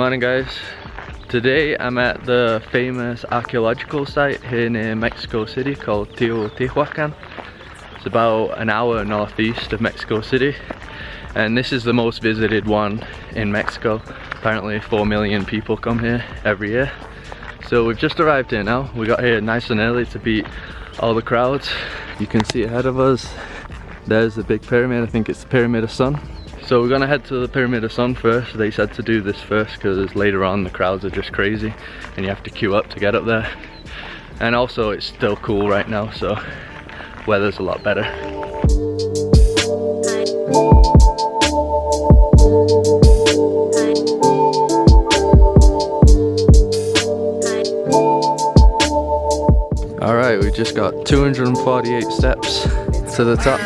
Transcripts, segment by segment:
Morning guys. Today I'm at the famous archaeological site here near Mexico City called Teotihuacan. It's about an hour northeast of Mexico City, and this is the most visited one in Mexico. Apparently 4 million people come here every year. So we've just arrived here now. We got here nice and early to beat all the crowds. You can see ahead of us, there's the big pyramid. I think it's the Pyramid of Sun. So we're gonna head to the Pyramid of Sun first. They said to do this first because later on the crowds are just crazy and you have to queue up to get up there. And also it's still cool right now, so weather's a lot better. Alright, we just got 248 steps to the top.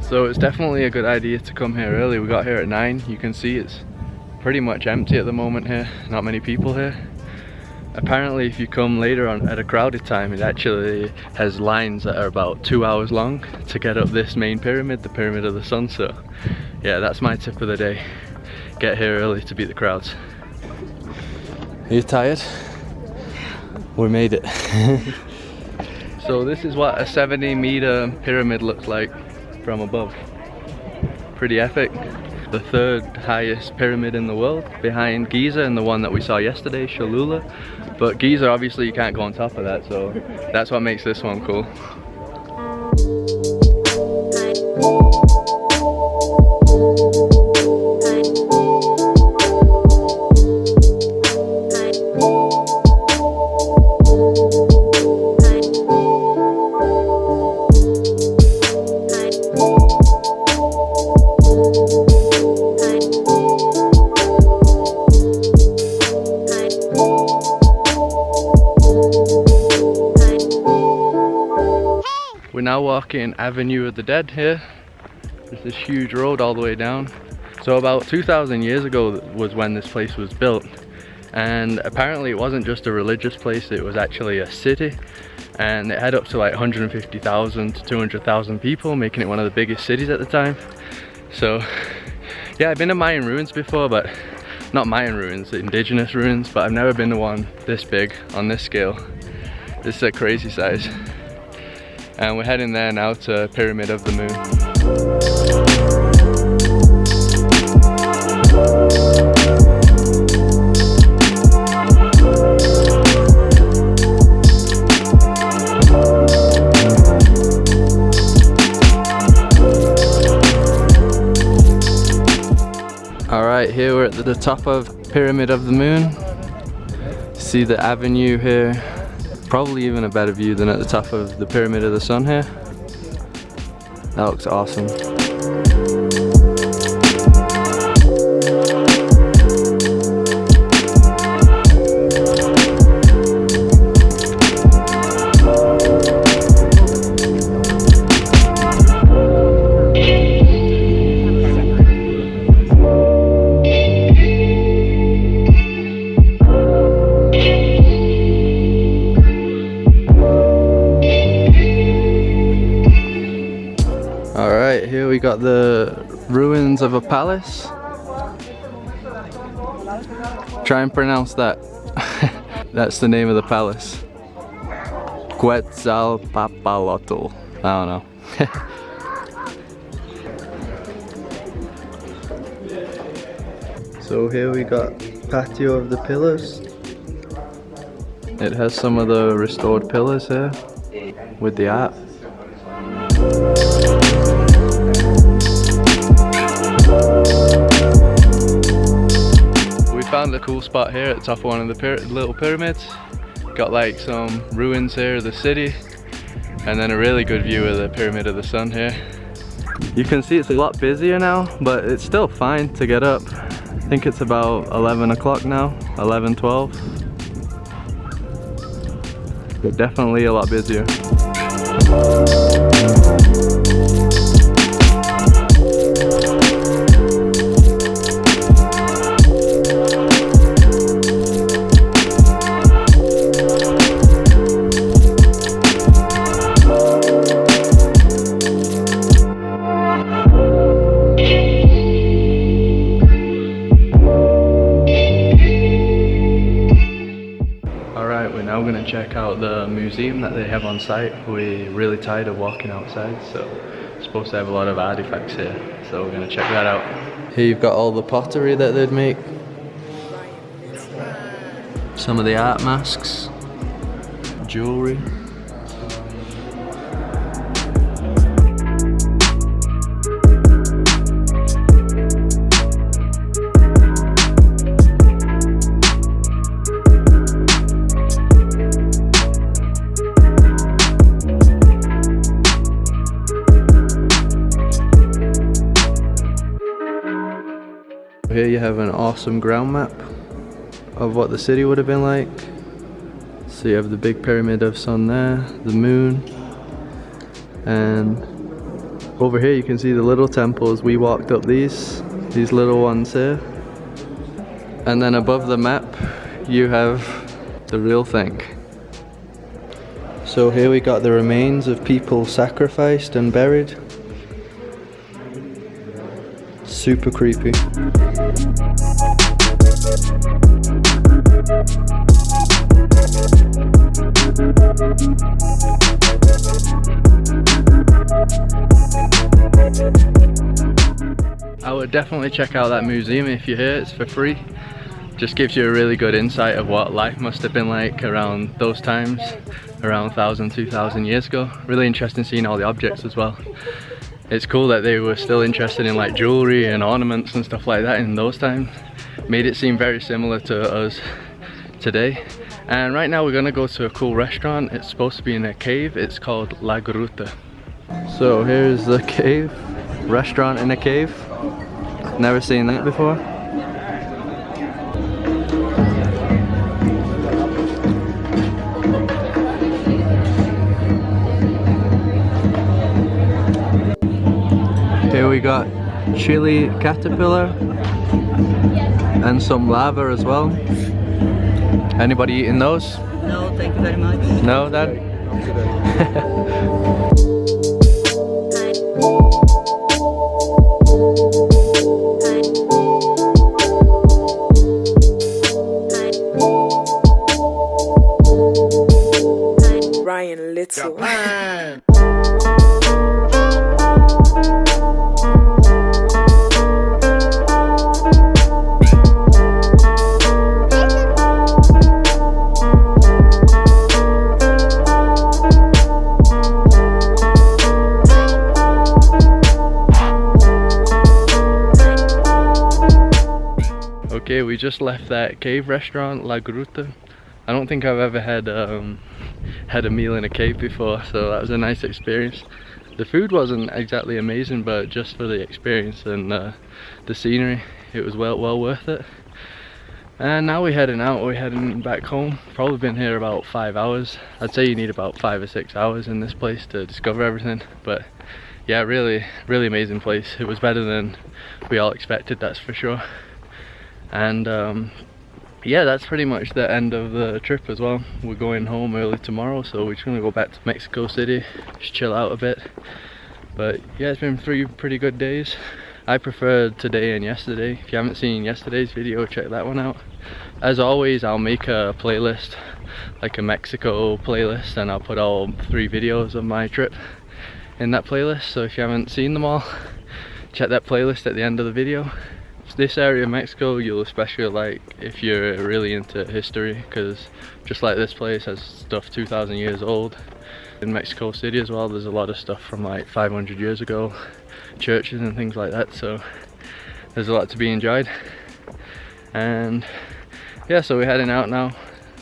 So it's definitely a good idea to come here early. We got here at 9. You can see it's pretty much empty at the moment here. Not many people here. Apparently if you come later on at a crowded time, it actually has lines that are about 2 hours long to get up this main pyramid, the Pyramid of the Sun. So yeah, that's my tip of the day. Get here early to beat the crowds. Are you tired? We made it. So this is what a 70-meter pyramid looks like from above. Pretty epic. The third highest pyramid in the world, behind Giza and the one that we saw yesterday, Cholula. But Giza, obviously you can't go on top of that, so that's what makes this one cool. We're now walking Avenue of the Dead here. There's this huge road all the way down. So about 2,000 years ago was when this place was built. And apparently it wasn't just a religious place, it was actually a city. And it had up to like 150,000 to 200,000 people, making it one of the biggest cities at the time. So yeah, I've been to Mayan ruins before, but not Mayan ruins, indigenous ruins, but I've never been to one this big, on this scale. This is a crazy size. And we're heading there now to Pyramid of the Moon. Alright, here we're at the top of Pyramid of the Moon. See the avenue here. Probably even a better view than at the top of the Pyramid of the Sun here. That looks awesome. Alright, here we got the ruins of a palace. Try and pronounce that. That's the name of the palace. Quetzalcoatl. I don't know. So here we got patio of the pillars. It has some of the restored pillars here with the art. We found a cool spot here at the top of one of the little pyramids. Got like some ruins here of the city, and then a really good view of the Pyramid of the Sun here. You can see it's a lot busier now, but it's still fine to get up. I think it's about 11 o'clock now, 11, 12. But definitely a lot busier. now gonna check out the museum that they have on site. We're really tired of walking outside, so it's supposed to have a lot of artifacts here, so we're gonna check that out. Here you've got all the pottery that they'd make, some of the art masks, jewelry. Here you have an awesome ground map of what the city would have been like. So you have the big pyramid of sun there, the moon, and over here you can see the little temples. We walked up these little ones here, and then above the map you have the real thing. So here we got the remains of people sacrificed and buried. Super creepy. I would definitely check out that museum if you're here. It's for free. Just gives you a really good insight of what life must have been like around those times, around 1,000, 2,000 years ago. Really interesting seeing all the objects as well. It's cool that they were still interested in like jewelry and ornaments and stuff like that in those times. Made it seem very similar to us today. And right now we're gonna go to a cool restaurant. It's supposed to be in a cave. It's called La Gruta. So here's the cave, restaurant in a cave. Never seen that before. Here we got chili caterpillar and some lava as well. Anybody eating those? No, thank you very much. No, Dad? Ryan Little. Okay, we just left that cave restaurant, La Gruta. I don't think I've ever had a meal in a cave before, so that was a nice experience. The food wasn't exactly amazing, but just for the experience and the scenery, it was well worth it. And now we're heading out, we're heading back home. Probably been here about 5 hours. I'd say you need about 5 or 6 hours in this place to discover everything, but yeah, really amazing place. It was better than we all expected, that's for sure. And yeah, that's pretty much the end of the trip as well. We're going home early tomorrow, so we're just gonna go back to Mexico City, just chill out a bit. But yeah, it's been 3 pretty good days. I preferred today and yesterday. If you haven't seen yesterday's video, check that one out. As always, I'll make a playlist, like a Mexico playlist, and I'll put all 3 videos of my trip in that playlist. So if you haven't seen them all, check that playlist at the end of the video. This area of Mexico you'll especially like if you're really into history, because just like this place has stuff 2,000 years old. In Mexico City as well, there's a lot of stuff from like 500 years ago, churches and things like that, so there's a lot to be enjoyed. And yeah, so we're heading out now,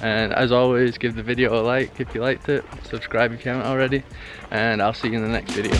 and as always, give the video a like if you liked it, subscribe if you haven't already, and I'll see you in the next video.